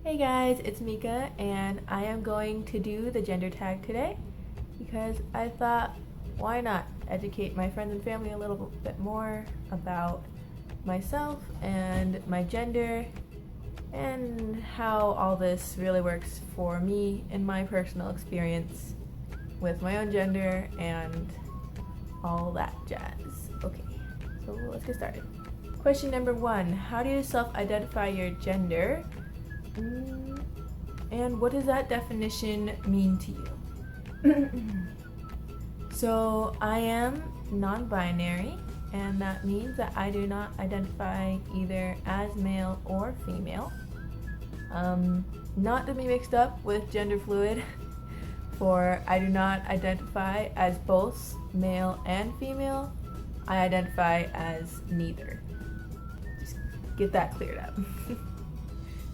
Hey guys, it's Mika, and I am going to do the gender tag today because I thought, why not educate my friends and family a little bit more about myself and my gender and how all this really works for me in my personal experience with my own gender and all that jazz. Okay, so let's get started. Question number 1, how do you self-identify your gender? And what does that definition mean to you? So I am non-binary, and that means that I do not identify either as male or female. Not to be mixed up with gender fluid, for I do not identify as both male and female. I identify as neither. Just get that cleared up.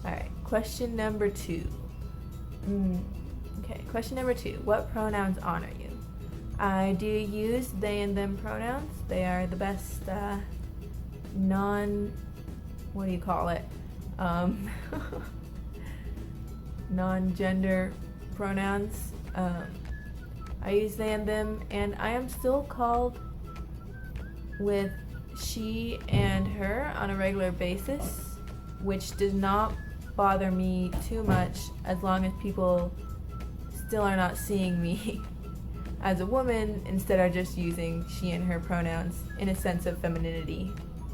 Alright, question number 2. Okay, question number 2. What pronouns honor you? I do use they and them pronouns. They are the best non-gender pronouns. I use they and them, and I am still called with she and her on a regular basis, which does not bother me too much as long as people still are not seeing me as a woman, instead are just using she and her pronouns in a sense of femininity,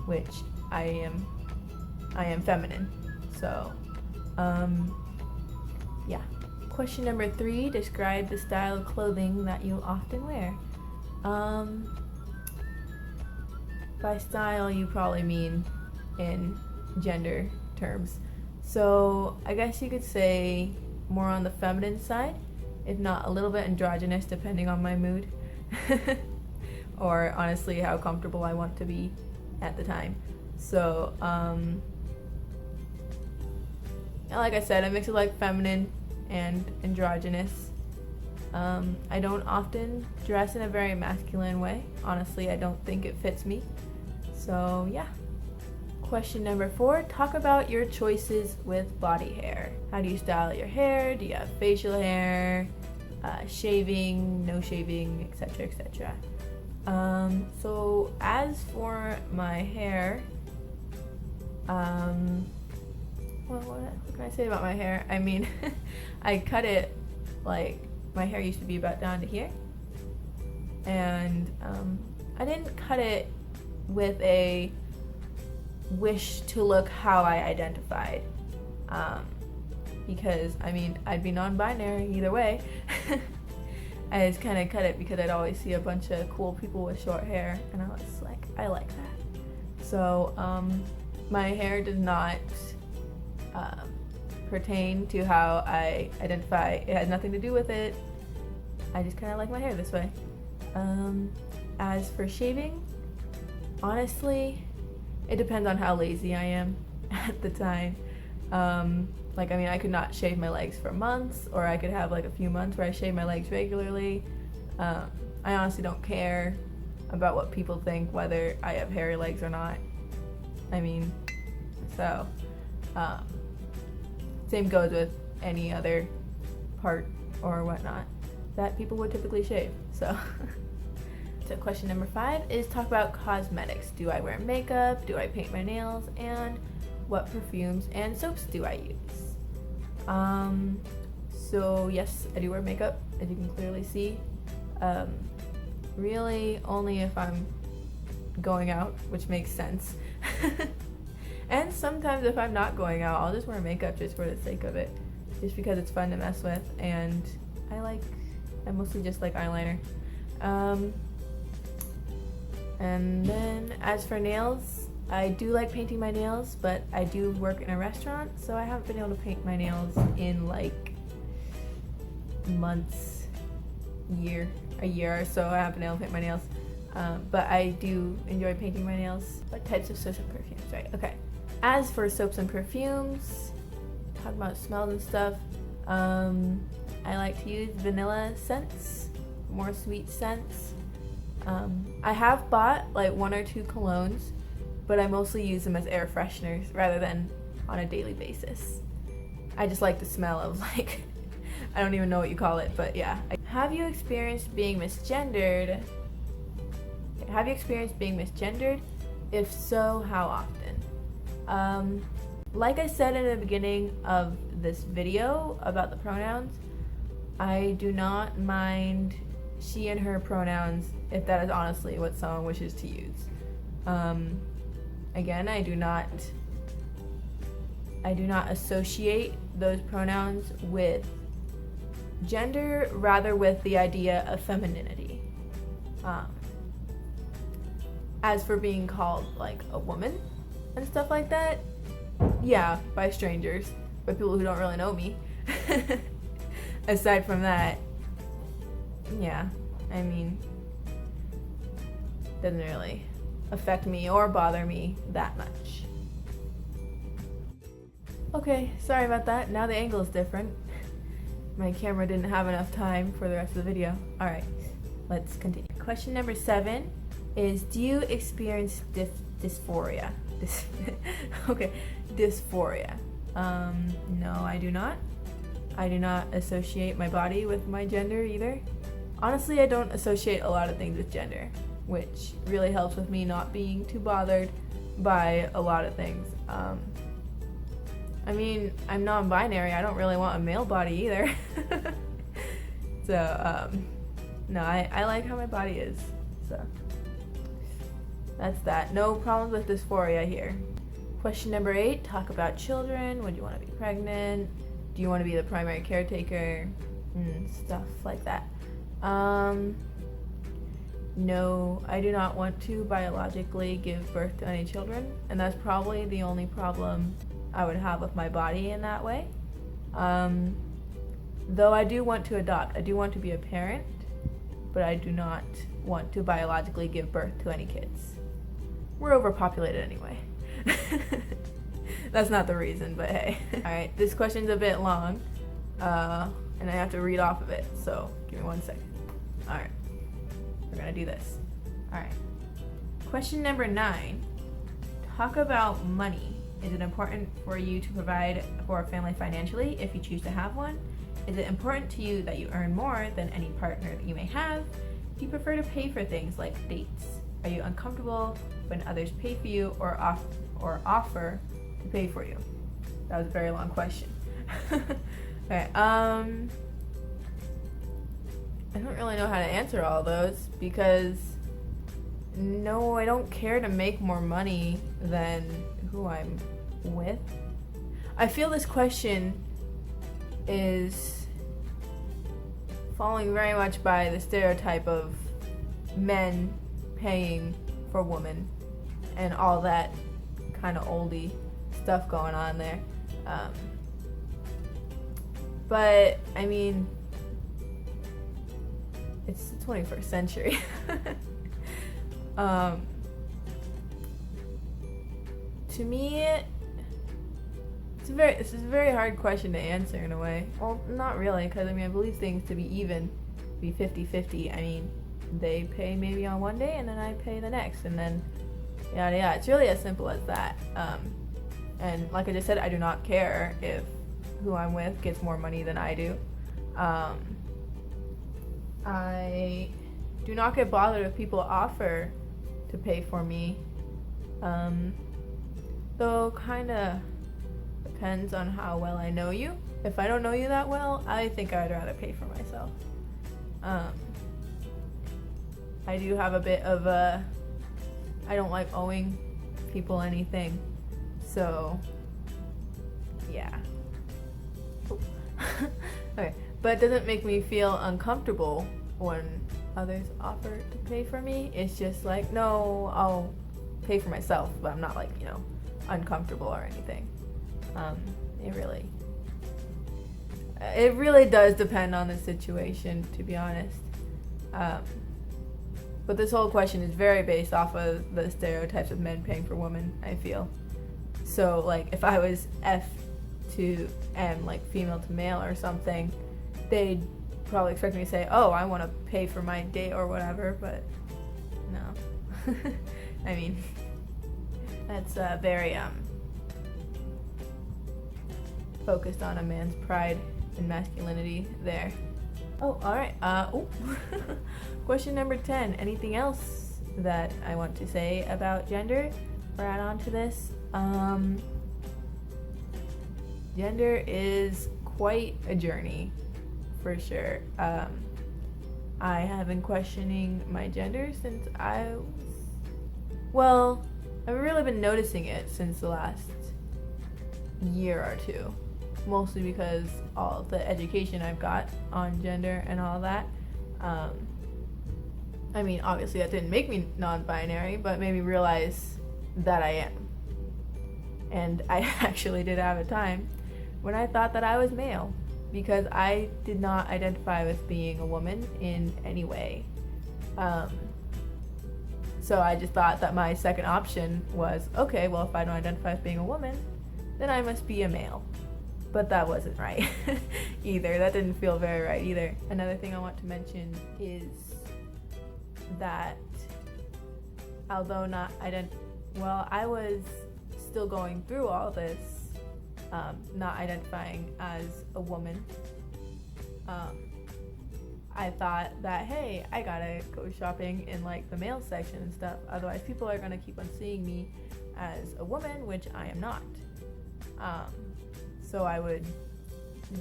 which I am feminine. So yeah. Question number 3, describe the style of clothing that you often wear. By style you probably mean in gender terms. So I guess you could say more on the feminine side, if not a little bit androgynous depending on my mood. Or honestly how comfortable I want to be at the time. So like I said, I mix it like feminine and androgynous. I don't often dress in a very masculine way. Honestly, I don't think it fits me. So yeah. Question number 4, talk about your choices with body hair. How do you style your hair? Do you have facial hair, shaving, no shaving, etc., etc.? So as for my hair, what can I say about my hair? I mean, I cut it, like, my hair used to be about down to here, and I didn't cut it with a wish to look how I identified, because I mean I'd be non-binary either way. I just kind of cut it because I'd always see a bunch of cool people with short hair, and I was like, I like that. So my hair does not pertain to how I identify. It has nothing to do with it. I just kind of like my hair this way. As for shaving, honestly, it depends on how lazy I am at the time. Like, I mean, I could not shave my legs for months, or I could have like a few months where I shave my legs regularly. I honestly don't care about what people think, whether I have hairy legs or not. I mean, so, same goes with any other part or whatnot that people would typically shave, so. So question number 5 is talk about cosmetics. Do I wear makeup? Do I paint my nails? And what perfumes and soaps do I use? So yes, I do wear makeup, as you can clearly see. Really only if I'm going out, which makes sense. And sometimes if I'm not going out, I'll just wear makeup just for the sake of it, just because it's fun to mess with, and I mostly just like eyeliner. And then as for nails, I do like painting my nails, but I do work in a restaurant, so I haven't been able to paint my nails in like months, a year or so. I haven't been able to paint my nails, but I do enjoy painting my nails. What types of soaps and perfumes, right? Okay. As for soaps and perfumes, talk about smells and stuff. I like to use vanilla scents, more sweet scents. I have bought like 1 or 2 colognes, but I mostly use them as air fresheners rather than on a daily basis. I just like the smell of like, I don't even know what you call it, but yeah. Have you experienced being misgendered? Have you experienced being misgendered? If so, how often? Like I said in the beginning of this video about the pronouns, I do not mind she and her pronouns if that is honestly what someone wishes to use. Again, I do not associate those pronouns with gender, rather with the idea of femininity. As for being called like a woman and stuff like that, yeah, by strangers, by people who don't really know me. Aside from that, yeah, I mean, doesn't really affect me or bother me that much. Okay, sorry about that. Now the angle is different. My camera didn't have enough time for the rest of the video. Alright, let's continue. Question number 7 is, do you experience dysphoria? Okay, dysphoria. No, I do not. I do not associate my body with my gender either. Honestly, I don't associate a lot of things with gender, which really helps with me not being too bothered by a lot of things. I mean, I'm non-binary. I don't really want a male body either. So, no, I like how my body is. So, that's that. No problems with dysphoria here. Question number 8, talk about children. Would you want to be pregnant? Do you want to be the primary caretaker? Stuff like that. No, I do not want to biologically give birth to any children, and that's probably the only problem I would have with my body in that way. Though I do want to adopt. I do want to be a parent, but I do not want to biologically give birth to any kids. We're overpopulated anyway. That's not the reason, but hey. Alright, this question's a bit long, and I have to read off of it, so give me 1 second. Alright, we're gonna do this. Alright. Question number 9. Talk about money. Is it important for you to provide for a family financially if you choose to have one? Is it important to you that you earn more than any partner that you may have? Do you prefer to pay for things like dates? Are you uncomfortable when others pay for you or offer to pay for you? That was a very long question. Okay, I don't really know how to answer all those because no, I don't care to make more money than who I'm with. I feel this question is falling very much by the stereotype of men paying for women and all that kind of oldie stuff going on there. But I mean, it's the 21st century. To me, this is a very hard question to answer in a way. Well, not really, because I mean, I believe things to be even, be 50-50. I mean, they pay maybe on one day and then I pay the next, and then yada yada. It's really as simple as that. And like I just said, I do not care if who I'm with gets more money than I do. I do not get bothered if people offer to pay for me. Though kind of depends on how well I know you. If I don't know you that well, I think I'd rather pay for myself. I do have a bit of a, I don't like owing people anything. So, yeah. Okay, but it doesn't make me feel uncomfortable when others offer to pay for me. It's just like, no, I'll pay for myself, but I'm not like, you know, uncomfortable or anything. It really does depend on the situation, to be honest. But this whole question is very based off of the stereotypes of men paying for women, I feel. So, like, if I was F to M, like female to male or something, they'd probably expect me to say, oh, I want to pay for my date or whatever, but no. I mean, that's very, focused on a man's pride and masculinity there. Oh, alright. Question number 10. Anything else that I want to say about gender or add on to this? Gender is quite a journey, for sure. I have been questioning my gender since I've really been noticing it since the last year or two. Mostly because all the education I've got on gender and all that. I mean, obviously that didn't make me non-binary, but made me realize that I am. And I actually did have a time when I thought that I was male, because I did not identify with being a woman in any way. So I just thought that my second option was, okay, well, if I don't identify as being a woman, then I must be a male. But that wasn't right either. That didn't feel very right either. Another thing I want to mention is that although I was still going through all this, not identifying as a woman. I thought that, hey, I gotta go shopping in like the male section and stuff, otherwise people are gonna keep on seeing me as a woman, which I am not. So I would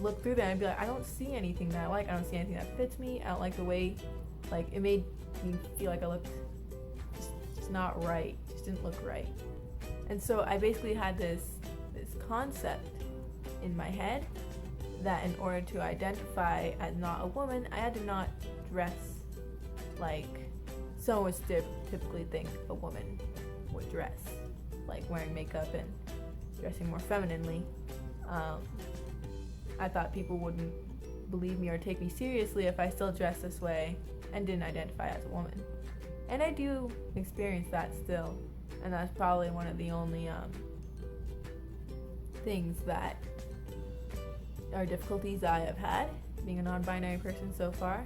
look through that and be like, I don't see anything that I like. I don't see anything that fits me. I don't like the way, like, it made me feel like I looked just not right. Just didn't look right. And so I basically had this concept in my head that in order to identify as not a woman, I had to not dress like someone would typically think a woman would dress, like wearing makeup and dressing more femininely. I thought people wouldn't believe me or take me seriously if I still dressed this way and didn't identify as a woman. And I do experience that still, and that's probably one of the only things that are difficulties I have had being a non-binary person so far.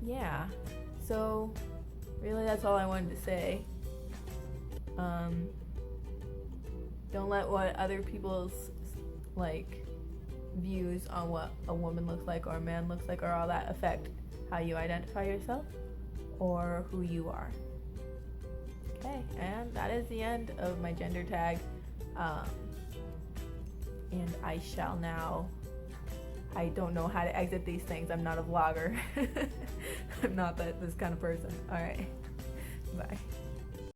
Yeah, so really that's all I wanted to say. Don't let what other people's views on what a woman looks like or a man looks like or all that affect how you identify yourself or who you are. Okay, and that is the end of my gender tag. And I shall now, I don't know how to exit these things. I'm not a vlogger. I'm not this kind of person. All right, bye.